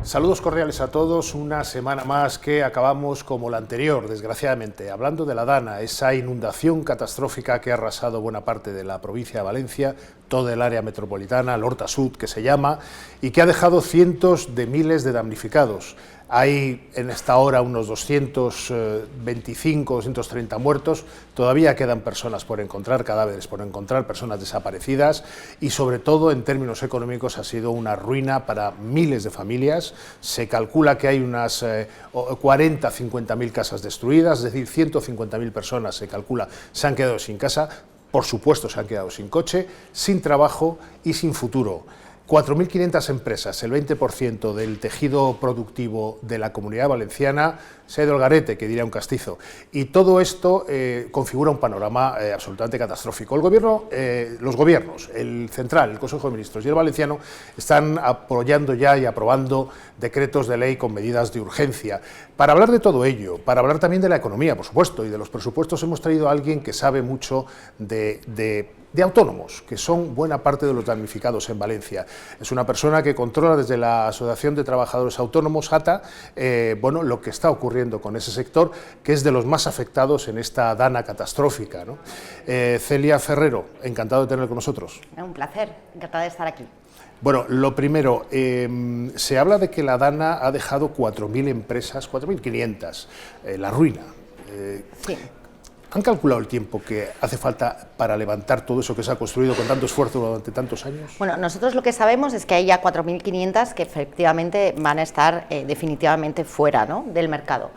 Saludos cordiales a todos, una semana más que acabamos como la anterior, desgraciadamente, hablando de la Dana, esa inundación catastrófica que ha arrasado buena parte de la provincia de Valencia, toda el área metropolitana, el Horta Sud que se llama, y que ha dejado cientos de miles de damnificados. Hay en esta hora unos 225, 230 muertos, todavía quedan personas por encontrar, cadáveres por encontrar, personas desaparecidas y sobre todo en términos económicos ha sido una ruina para miles de familias. Se calcula que hay unas 40, 50.000 casas destruidas, es decir, 150.000 personas se calcula se han quedado sin casa, por supuesto se han quedado sin coche, sin trabajo y sin futuro. 4.500 empresas, el 20% del tejido productivo de la Comunidad Valenciana, se ha ido al garete, que diría un castizo. Y todo esto configura un panorama absolutamente catastrófico. El gobierno, los gobiernos, el central, el Consejo de Ministros y el valenciano, están apoyando ya y aprobando decretos de ley con medidas de urgencia. Para hablar de todo ello, para hablar también de la economía, por supuesto, y de los presupuestos, hemos traído a alguien que sabe mucho de autónomos, que son buena parte de los damnificados en Valencia. Es una persona que controla desde la Asociación de Trabajadores Autónomos, ATA, bueno, lo que está ocurriendo con ese sector, que es de los más afectados en esta dana catastrófica, ¿no? Celia Ferrero, encantado de tenerla con nosotros. Un placer, encantada de estar aquí. Bueno, lo primero, se habla de que la dana ha dejado 4.000 empresas, 4.500, la ruina. Sí. ¿Han calculado el tiempo que hace falta para levantar todo eso que se ha construido con tanto esfuerzo durante tantos años? Bueno, nosotros lo que sabemos es que hay ya 4.500 que efectivamente van a estar definitivamente fuera, ¿no?, del mercado.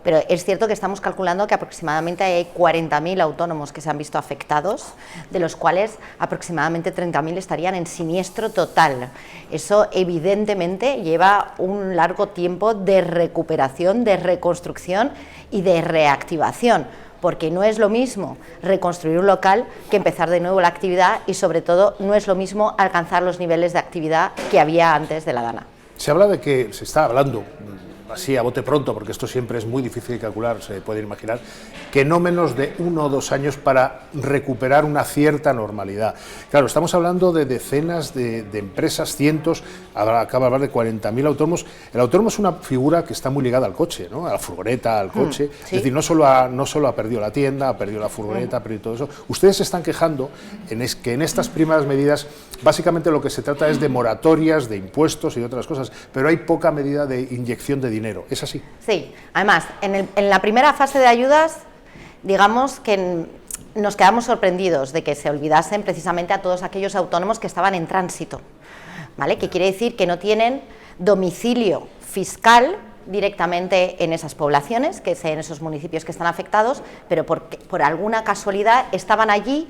Pero es cierto que estamos calculando que aproximadamente hay 40.000 autónomos que se han visto afectados, de los cuales aproximadamente 30.000 estarían en siniestro total. Eso evidentemente lleva un largo tiempo de recuperación, de reconstrucción y de reactivación, porque no es lo mismo reconstruir un local que empezar de nuevo la actividad y sobre todo no es lo mismo alcanzar los niveles de actividad que había antes de la dana. Se habla de que, se está hablando, así a bote pronto, porque esto siempre es muy difícil de calcular, se puede imaginar, que no menos de 1 o 2 años para recuperar una cierta normalidad. Claro, estamos hablando de decenas de empresas, cientos, acaba de hablar de 40.000 autónomos. El autónomo es una figura que está muy ligada al coche, ¿no?, a la furgoneta, al coche, ¿sí? Es decir, no solo ha perdido la tienda, ha perdido la furgoneta, ha perdido todo eso. Ustedes se están quejando que en estas primeras medidas, básicamente lo que se trata es de moratorias, de impuestos y de otras cosas, pero hay poca medida de inyección de dinero. ¿Es así? Sí, además, en la primera fase de ayudas, digamos que nos quedamos sorprendidos de que se olvidasen precisamente a todos aquellos autónomos que estaban en tránsito, ¿vale? Que quiere decir que no tienen domicilio fiscal directamente en esas poblaciones, que es en esos municipios que están afectados, pero por alguna casualidad estaban allí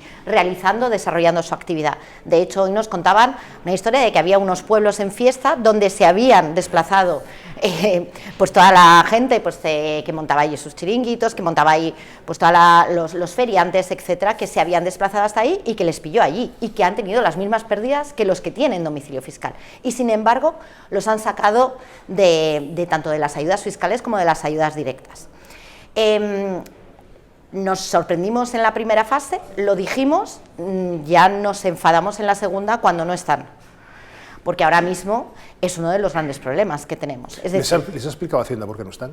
desarrollando su actividad. De hecho, hoy nos contaban una historia de que había unos pueblos en fiesta donde se habían desplazado pues toda la gente pues, que montaba allí sus chiringuitos, que montaba ahí pues todos los feriantes, etcétera, que se habían desplazado hasta ahí y que les pilló allí y que han tenido las mismas pérdidas que los que tienen domicilio fiscal. Y sin embargo, los han sacado de tanto de las ayudas fiscales como de las ayudas directas. Nos sorprendimos en la primera fase, lo dijimos, ya nos enfadamos en la segunda cuando no están, porque ahora mismo es uno de los grandes problemas que tenemos. Es decir, ¿Les ha explicado Hacienda por qué no están?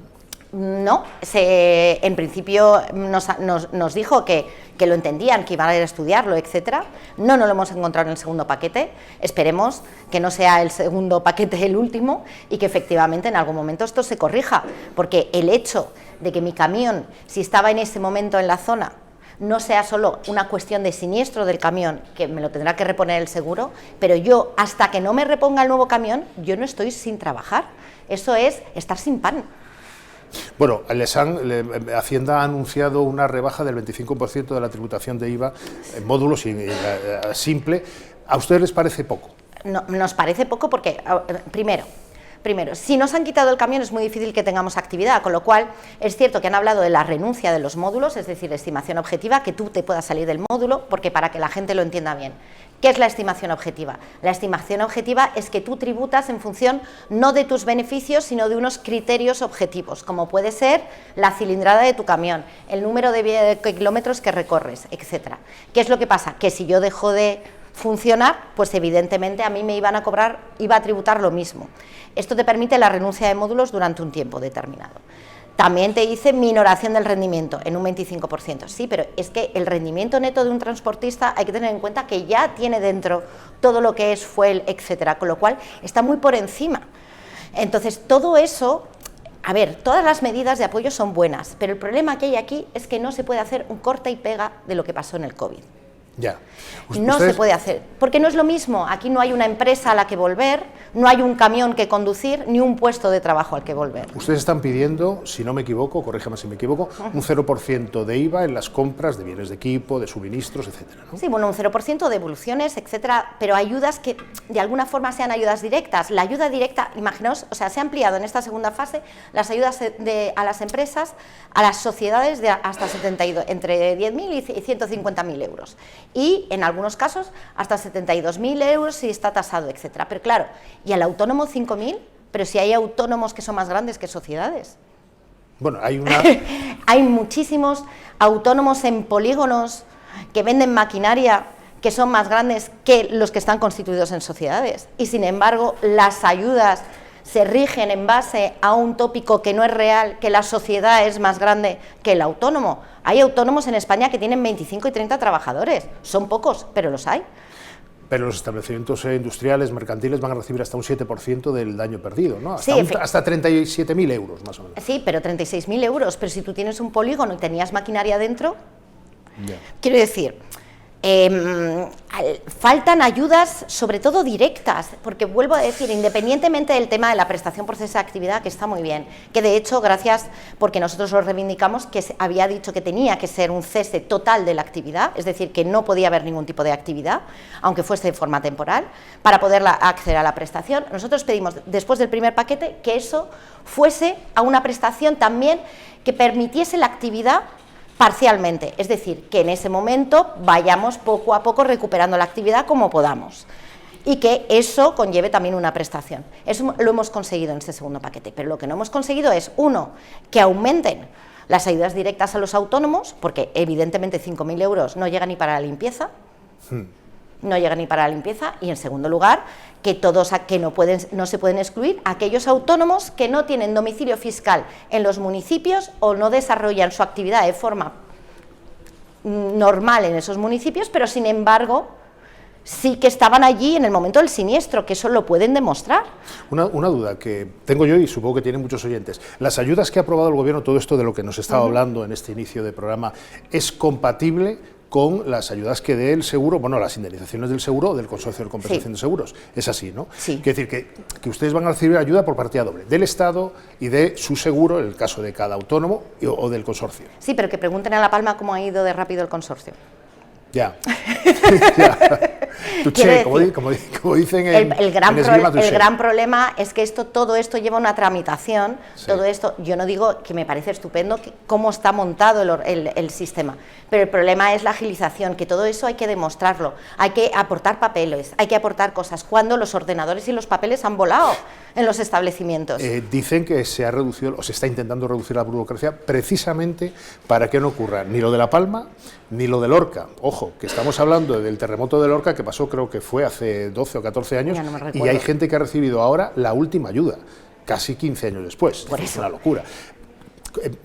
No, en principio nos dijo que lo entendían, que iban a ir a estudiarlo, etcétera. No lo hemos encontrado en el segundo paquete. Esperemos que no sea el segundo paquete el último y que efectivamente en algún momento esto se corrija, porque el hecho de que mi camión, si estaba en ese momento en la zona, no sea solo una cuestión de siniestro del camión, que me lo tendrá que reponer el seguro, pero yo, hasta que no me reponga el nuevo camión, yo no estoy sin trabajar. Eso es estar sin pan. Bueno, Hacienda ha anunciado una rebaja del 25% de la tributación de IVA en módulos simple. ¿A ustedes les parece poco? No, nos parece poco porque, primero, si nos han quitado el camión es muy difícil que tengamos actividad, con lo cual es cierto que han hablado de la renuncia de los módulos, es decir, estimación objetiva, que tú te puedas salir del módulo, porque para que la gente lo entienda bien. ¿Qué es la estimación objetiva? La estimación objetiva es que tú tributas en función no de tus beneficios, sino de unos criterios objetivos, como puede ser la cilindrada de tu camión, el número de kilómetros que recorres, etcétera. ¿Qué es lo que pasa? Que si yo dejo de funcionar, pues evidentemente a mí me iba a tributar lo mismo. Esto te permite la renuncia de módulos durante un tiempo determinado. También te dice minoración del rendimiento en un 25%. Sí, pero es que el rendimiento neto de un transportista hay que tener en cuenta que ya tiene dentro todo lo que es fuel, etcétera, con lo cual está muy por encima. Entonces, todo eso, a ver, todas las medidas de apoyo son buenas, pero el problema que hay aquí es que no se puede hacer un corta y pega de lo que pasó en el COVID. Ya. No se puede hacer, porque no es lo mismo, aquí no hay una empresa a la que volver, no hay un camión que conducir, ni un puesto de trabajo al que volver. Ustedes están pidiendo, si no me equivoco, corríjame si me equivoco, un 0% de IVA en las compras de bienes de equipo, de suministros, etcétera, ¿no? Sí, bueno, un 0% de devoluciones, etcétera, pero ayudas que de alguna forma sean ayudas directas. La ayuda directa, imaginaos, o sea, se ha ampliado en esta segunda fase las ayudas a las empresas, a las sociedades de hasta 72, entre 10.000 y 150.000 euros. Y en algunos casos hasta 72.000 euros si está tasado, etcétera. Pero claro, y al autónomo 5.000, pero si hay autónomos que son más grandes que sociedades. Bueno, hay una... Hay muchísimos autónomos en polígonos que venden maquinaria que son más grandes que los que están constituidos en sociedades. Y sin embargo, las ayudas se rigen en base a un tópico que no es real, que la sociedad es más grande que el autónomo. Hay autónomos en España que tienen 25 y 30 trabajadores. Son pocos, pero los hay. Pero los establecimientos industriales, mercantiles, van a recibir hasta un 7% del daño perdido, ¿no? Hasta, Sí, hasta 37.000 euros, más o menos. Sí, pero 36.000 euros. Pero si tú tienes un polígono y tenías maquinaria dentro, Yeah. Quiero decir, faltan ayudas, sobre todo directas, porque vuelvo a decir, independientemente del tema de la prestación por cese de actividad, que está muy bien, que de hecho, gracias, porque nosotros lo reivindicamos, que había dicho que tenía que ser un cese total de la actividad, es decir, que no podía haber ningún tipo de actividad, aunque fuese de forma temporal, para poder acceder a la prestación. Nosotros pedimos, después del primer paquete, que eso fuese a una prestación también que permitiese la actividad parcialmente, es decir, que en ese momento vayamos poco a poco recuperando la actividad como podamos y que eso conlleve también una prestación. Eso lo hemos conseguido en este segundo paquete, pero lo que no hemos conseguido es, uno, que aumenten las ayudas directas a los autónomos, porque evidentemente 5.000 euros no llega ni para la limpieza, y en segundo lugar, que todos que no se pueden excluir aquellos autónomos que no tienen domicilio fiscal en los municipios o no desarrollan su actividad de forma normal en esos municipios, pero sin embargo sí que estaban allí en el momento del siniestro, que eso lo pueden demostrar. Una duda que tengo yo y supongo que tienen muchos oyentes. ¿Las ayudas que ha aprobado el Gobierno, todo esto de lo que nos estaba hablando en este inicio de programa, es compatible con las ayudas que dé el seguro, bueno, las indemnizaciones del seguro o del Consorcio de Compensación de Seguros? Es así, ¿no? Sí. Quiere decir que ustedes van a recibir ayuda por partida doble, del Estado y de su seguro, en el caso de cada autónomo, o del consorcio. Sí, pero que pregunten a La Palma cómo ha ido de rápido el consorcio. Ya. Touché, como dicen en el esgrima, touché. El gran problema es que todo esto lleva una tramitación, Sí. todo esto, yo no digo que me parece estupendo cómo está montado el sistema, pero el problema es la agilización, que todo eso hay que demostrarlo, hay que aportar papeles, hay que aportar cosas, cuando los ordenadores y los papeles han volado en los establecimientos. Dicen que se ha reducido, o se está intentando reducir la burocracia precisamente para que no ocurra ni lo de La Palma ni lo de Lorca. Ojo, que estamos hablando del terremoto de Lorca que pasó, creo que fue hace 12 o 14 años, Ya no me recuerdo. y hay gente que ha recibido ahora la última ayuda, casi 15 años después. Por Es eso. una locura.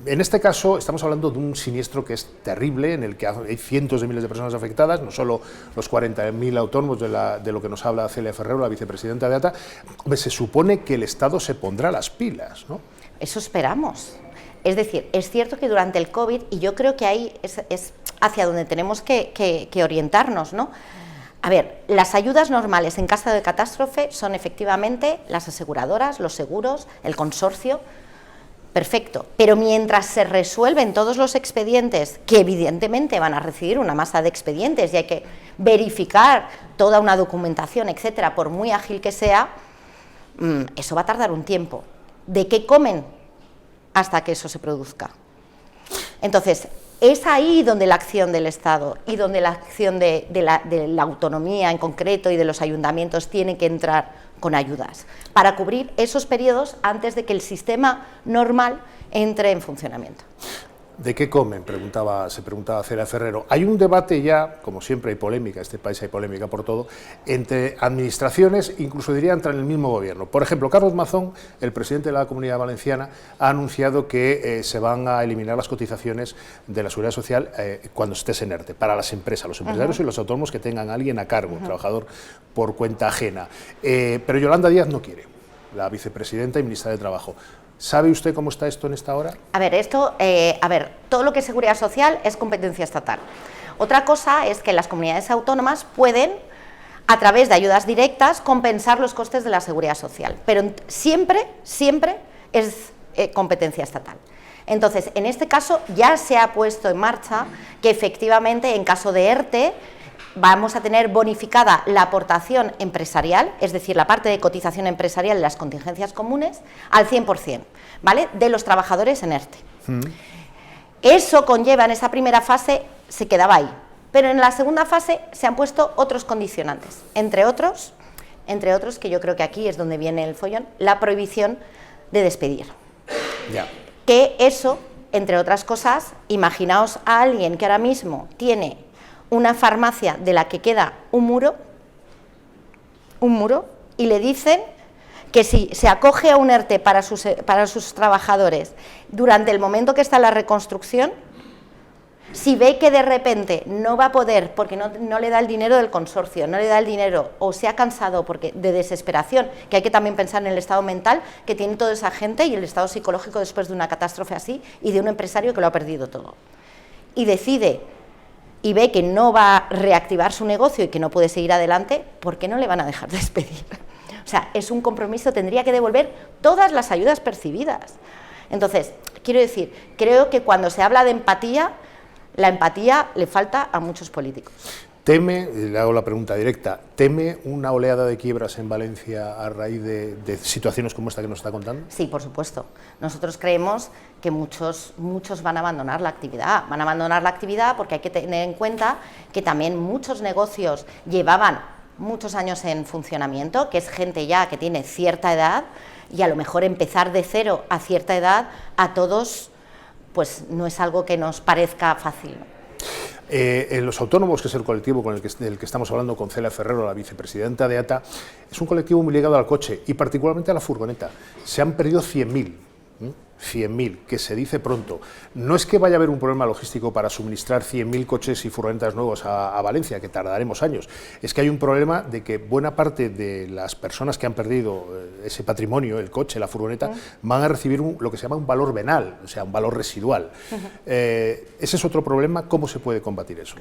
En este caso estamos hablando de un siniestro que es terrible, en el que hay cientos de miles de personas afectadas, no solo los 40.000 autónomos de lo que nos habla Celia Ferrero, la vicepresidenta de ATA. Se supone que el Estado se pondrá las pilas, ¿no? Eso esperamos. Es decir, es cierto que durante el COVID, y yo creo que ahí es hacia donde tenemos que orientarnos, ¿no? A ver, las ayudas normales en caso de catástrofe son efectivamente las aseguradoras, los seguros, el consorcio. Perfecto, pero mientras se resuelven todos los expedientes, que evidentemente van a recibir una masa de expedientes y hay que verificar toda una documentación, etcétera, por muy ágil que sea, eso va a tardar un tiempo. ¿De qué comen hasta que eso se produzca? Entonces, es ahí donde la acción del Estado y donde la acción de la autonomía en concreto y de los ayuntamientos tiene que entrar con ayudas, para cubrir esos periodos antes de que el sistema normal entre en funcionamiento. ¿De qué comen?, se preguntaba Celia Ferrero. Hay un debate ya, como siempre hay polémica, en este país hay polémica por todo, entre administraciones, incluso diría entre el mismo gobierno. Por ejemplo, Carlos Mazón, el presidente de la Comunidad Valenciana, ha anunciado que se van a eliminar las cotizaciones de la Seguridad Social cuando estés en ERTE, para las empresas, los empresarios y los autónomos que tengan a alguien a cargo, trabajador por cuenta ajena. Pero Yolanda Díaz no quiere, la vicepresidenta y ministra de Trabajo. ¿Sabe usted cómo está esto en esta hora? A ver, todo lo que es seguridad social es competencia estatal. Otra cosa es que las comunidades autónomas pueden, a través de ayudas directas, compensar los costes de la seguridad social, pero siempre es competencia estatal. Entonces, en este caso ya se ha puesto en marcha que efectivamente en caso de ERTE vamos a tener bonificada la aportación empresarial, es decir, la parte de cotización empresarial de las contingencias comunes, al 100%, ¿vale?, de los trabajadores en ERTE. Eso conlleva, en esa primera fase se quedaba ahí, pero en la segunda fase se han puesto otros condicionantes, entre otros, que yo creo que aquí es donde viene el follón, la prohibición de despedir. Ya. Que eso, entre otras cosas, imaginaos a alguien que ahora mismo tiene una farmacia de la que queda un muro, y le dicen que si se acoge a un ERTE para sus trabajadores durante el momento que está la reconstrucción, si ve que de repente no va a poder, porque no le da el dinero del consorcio, no le da el dinero, o se ha cansado porque de desesperación, que hay que también pensar en el estado mental que tiene toda esa gente y el estado psicológico después de una catástrofe así y de un empresario que lo ha perdido todo, y decide y ve que no va a reactivar su negocio y que no puede seguir adelante, ¿por qué no le van a dejar despedir? O sea, es un compromiso, tendría que devolver todas las ayudas percibidas. Entonces, quiero decir, creo que cuando se habla de empatía, la empatía le falta a muchos políticos. ¿Teme, le hago la pregunta directa, teme una oleada de quiebras en Valencia a raíz de situaciones como esta que nos está contando? Sí, por supuesto. Nosotros creemos que muchos van a abandonar la actividad. Van a abandonar la actividad porque hay que tener en cuenta que también muchos negocios llevaban muchos años en funcionamiento, que es gente ya que tiene cierta edad, y a lo mejor empezar de cero a cierta edad a todos pues no es algo que nos parezca fácil. Los autónomos, que es el colectivo del que estamos hablando con Celia Ferrero, la vicepresidenta de ATA, es un colectivo muy ligado al coche y particularmente a la furgoneta. Se han perdido 100.000. 100.000, que se dice pronto. No es que vaya a haber un problema logístico para suministrar 100.000 coches y furgonetas nuevos a Valencia, que tardaremos años. Es que hay un problema de que buena parte de las personas que han perdido ese patrimonio, el coche, la furgoneta, van a recibir lo que se llama un valor venal, o sea, un valor residual. Ese es otro problema. ¿Cómo se puede combatir eso?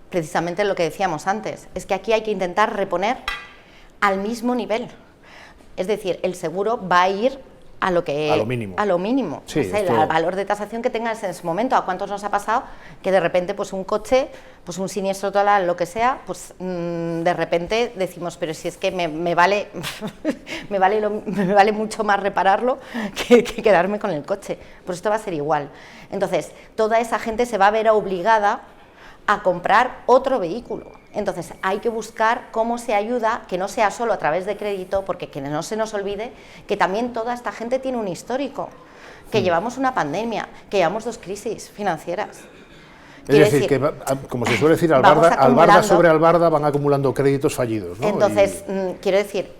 Precisamente lo que decíamos antes, es que aquí hay que intentar reponer al mismo nivel. Es decir, el seguro va a ir a lo mínimo. Sí, o sea, el valor de tasación que tengas en ese momento. ¿A cuántos nos ha pasado que de repente pues un coche, pues un siniestro total, lo que sea, pues de repente decimos, pero si es que me vale me vale mucho más repararlo que quedarme con el coche? Pues esto va a ser igual. Entonces, toda esa gente se va a ver obligada a comprar otro vehículo. Entonces, hay que buscar cómo se ayuda, que no sea solo a través de crédito, porque que no se nos olvide que también toda esta gente tiene un histórico, que llevamos una pandemia, que llevamos 2 crisis financieras. Es decir, que, como se suele decir, albarda sobre albarda van acumulando créditos fallidos, ¿no? Entonces, quiero decir,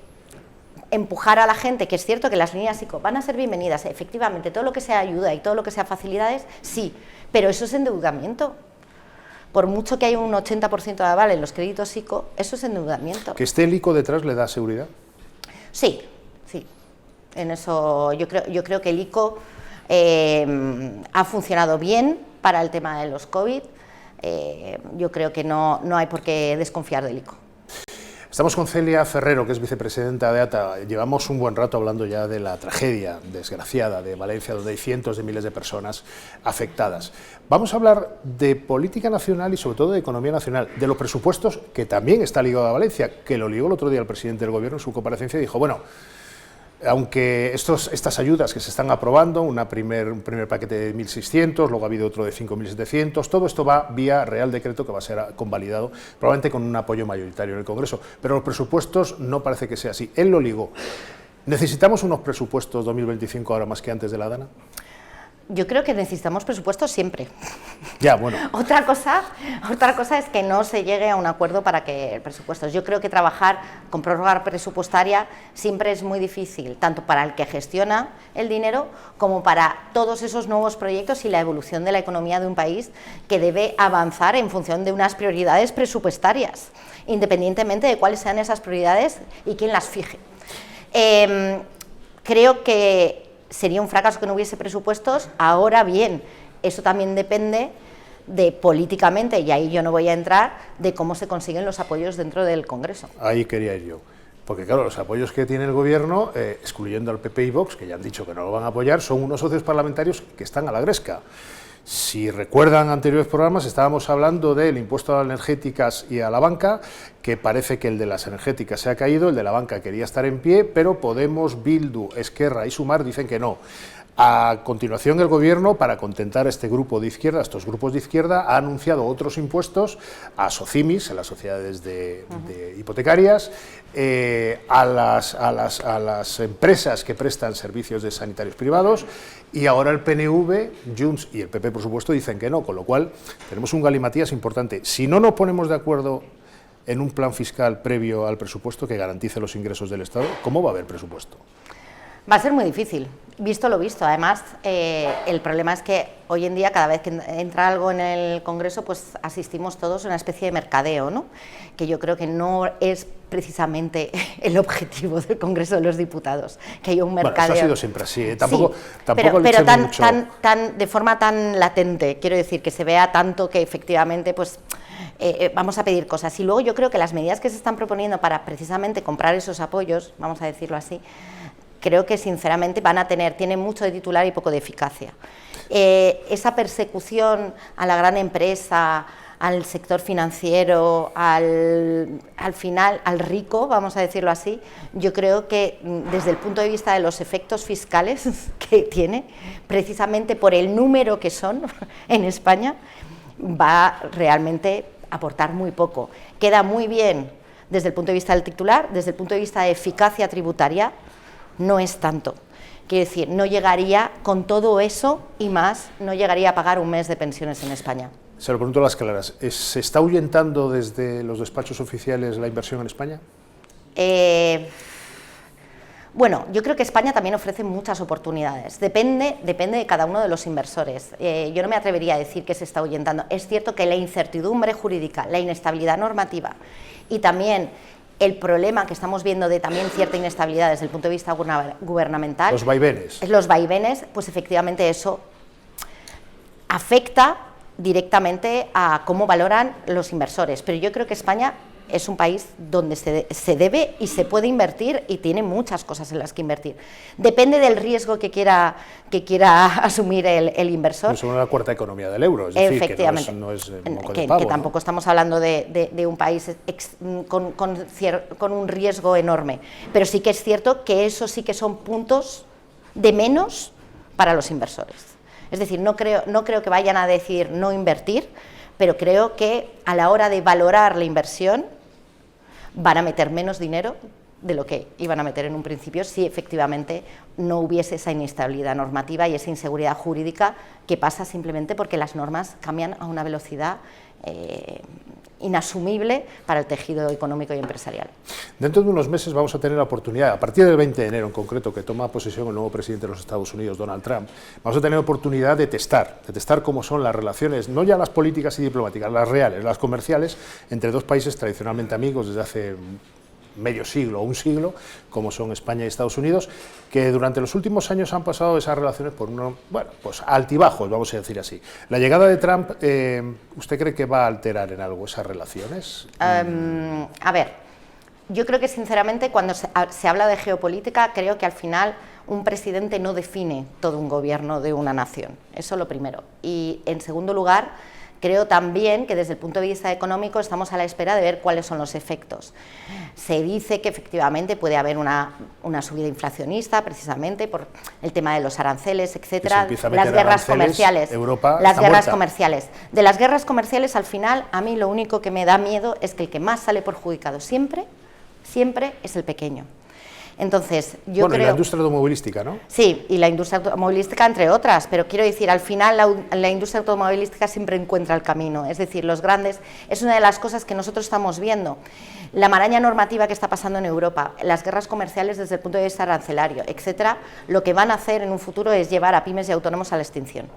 empujar a la gente, que es cierto que las líneas ICO van a ser bienvenidas, efectivamente, todo lo que sea ayuda y todo lo que sea facilidades, sí, pero eso es endeudamiento. Por mucho que haya un 80% de aval en los créditos ICO, eso es endeudamiento. ¿Que esté el ICO detrás le da seguridad? Sí, sí. En eso yo creo que el ICO ha funcionado bien para el tema de los COVID. Yo creo que no hay por qué desconfiar del ICO. Estamos con Celia Ferrero, que es vicepresidenta de ATA. Llevamos un buen rato hablando ya de la tragedia desgraciada de Valencia, donde hay cientos de miles de personas afectadas. Vamos a hablar de política nacional y sobre todo de economía nacional, de los presupuestos, que también está ligado a Valencia, que lo ligó el otro día el presidente del Gobierno en su comparecencia y dijo, bueno, aunque estas ayudas que se están aprobando, un primer paquete de 1.600, luego ha habido otro de 5.700, todo esto va vía Real Decreto que va a ser convalidado, probablemente con un apoyo mayoritario en el Congreso, pero los presupuestos no parece que sea así. Él lo ligó. ¿Necesitamos unos presupuestos 2025 ahora más que antes de la Dana? Yo creo que necesitamos presupuestos siempre. Ya, bueno. Otra cosa es que no se llegue a un acuerdo para que presupuestos. Yo creo que trabajar con prórroga presupuestaria siempre es muy difícil, tanto para el que gestiona el dinero como para todos esos nuevos proyectos y la evolución de la economía de un país que debe avanzar en función de unas prioridades presupuestarias, independientemente de cuáles sean esas prioridades y quién las fije. Creo que sería un fracaso que no hubiese presupuestos. Ahora bien, eso también depende de políticamente, y ahí yo no voy a entrar, de cómo se consiguen los apoyos dentro del Congreso. Ahí quería ir yo. Porque claro, los apoyos que tiene el Gobierno, excluyendo al PP y Vox, que ya han dicho que no lo van a apoyar, son unos socios parlamentarios que están a la gresca. Si recuerdan anteriores programas, estábamos hablando del impuesto a las energéticas y a la banca, que parece que el de las energéticas se ha caído, el de la banca quería estar en pie, pero Podemos, Bildu, Esquerra y Sumar dicen que no. A continuación, el Gobierno, para contentar a este grupo de izquierda, a estos grupos de izquierda, ha anunciado otros impuestos a Socimis, a las sociedades de hipotecarias, a las empresas que prestan servicios de sanitarios privados, y ahora el PNV, Junts y el PP, por supuesto, dicen que no, con lo cual tenemos un galimatías importante. Si no nos ponemos de acuerdo en un plan fiscal previo al presupuesto que garantice los ingresos del Estado, ¿cómo va a haber presupuesto? Va a ser muy difícil, visto lo visto. Además, el problema es que hoy en día, cada vez que entra algo en el Congreso, pues asistimos todos a una especie de mercadeo, ¿no? Que yo creo que no es precisamente el objetivo del Congreso de los Diputados, que haya un mercadeo. Bueno, eso ha sido siempre así, tampoco pero mucho. de forma tan latente, quiero decir, que se vea tanto que efectivamente, pues, vamos a pedir cosas. Y luego yo creo que las medidas que se están proponiendo para precisamente comprar esos apoyos, vamos a decirlo así, creo que sinceramente tienen mucho de titular y poco de eficacia. Esa persecución a la gran empresa, al sector financiero, al final al rico, vamos a decirlo así, yo creo que desde el punto de vista de los efectos fiscales que tiene, precisamente por el número que son en España, va realmente a aportar muy poco. Queda muy bien desde el punto de vista del titular, desde el punto de vista de eficacia tributaria, no es tanto. Quiero decir, no llegaría con todo eso y más, no llegaría a pagar un mes de pensiones en España. Se lo pregunto a las claras, ¿se está ahuyentando desde los despachos oficiales la inversión en España? Bueno, yo creo que España también ofrece muchas oportunidades, depende de cada uno de los inversores. Yo no me atrevería a decir que se está ahuyentando. Es cierto que la incertidumbre jurídica, la inestabilidad normativa y también el problema que estamos viendo de también cierta inestabilidad desde el punto de vista gubernamental. Los vaivenes. Los vaivenes, pues efectivamente eso afecta directamente a cómo valoran los inversores. Pero yo creo que España es un país donde se debe y se puede invertir y tiene muchas cosas en las que invertir. Depende del riesgo que quiera asumir el inversor. Somos la cuarta economía del euro, es decir, efectivamente, que no es moco de pavo, que tampoco estamos hablando de un país con un riesgo enorme. Pero sí que es cierto que eso sí que son puntos de menos para los inversores. Es decir, no creo que vayan a decir no invertir, pero creo que a la hora de valorar la inversión van a meter menos dinero de lo que iban a meter en un principio si efectivamente no hubiese esa inestabilidad normativa y esa inseguridad jurídica que pasa simplemente porque las normas cambian a una velocidad inasumible para el tejido económico y empresarial. Dentro de unos meses vamos a tener la oportunidad, a partir del 20 de enero en concreto, que toma posesión el nuevo presidente de los Estados Unidos, Donald Trump, vamos a tener la oportunidad de testar cómo son las relaciones, no ya las políticas y diplomáticas, las reales, las comerciales, entre dos países tradicionalmente amigos desde hace medio siglo o un siglo, como son España y Estados Unidos, que durante los últimos años han pasado esas relaciones por pues altibajos, vamos a decir así. La llegada de Trump, ¿usted cree que va a alterar en algo esas relaciones? A ver, yo creo que sinceramente cuando se habla de geopolítica, creo que al final un presidente no define todo un gobierno de una nación, eso lo primero. Y en segundo lugar, creo también que desde el punto de vista económico estamos a la espera de ver cuáles son los efectos. Se dice que efectivamente puede haber una subida inflacionista precisamente por el tema de los aranceles, etcétera, las guerras comerciales, las guerras comerciales. De las guerras comerciales al final a mí lo único que me da miedo es que el que más sale perjudicado siempre es el pequeño. Entonces, yo bueno, creo... y la industria automovilística, ¿no? Sí, y la industria automovilística, entre otras, pero quiero decir, al final la industria automovilística siempre encuentra el camino, es decir, los grandes, es una de las cosas que nosotros estamos viendo, la maraña normativa que está pasando en Europa, las guerras comerciales desde el punto de vista arancelario, etcétera, lo que van a hacer en un futuro es llevar a pymes y autónomos a la extinción.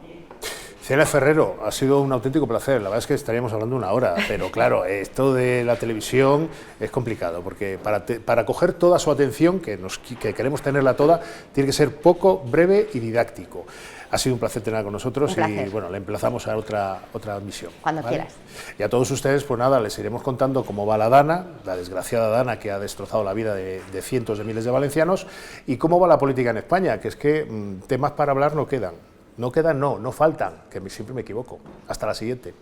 Celia Ferrero, ha sido un auténtico placer, la verdad es que estaríamos hablando una hora, pero claro, esto de la televisión es complicado, porque para coger toda su atención, que queremos tenerla toda, tiene que ser poco, breve y didáctico. Ha sido un placer tenerla con nosotros y bueno, le emplazamos a otra misión. Cuando ¿vale? quieras. Y a todos ustedes, pues nada, les iremos contando cómo va la Dana, la desgraciada Dana que ha destrozado la vida de cientos de miles de valencianos, y cómo va la política en España, que es que temas para hablar no quedan. No faltan, que siempre me equivoco. Hasta la siguiente.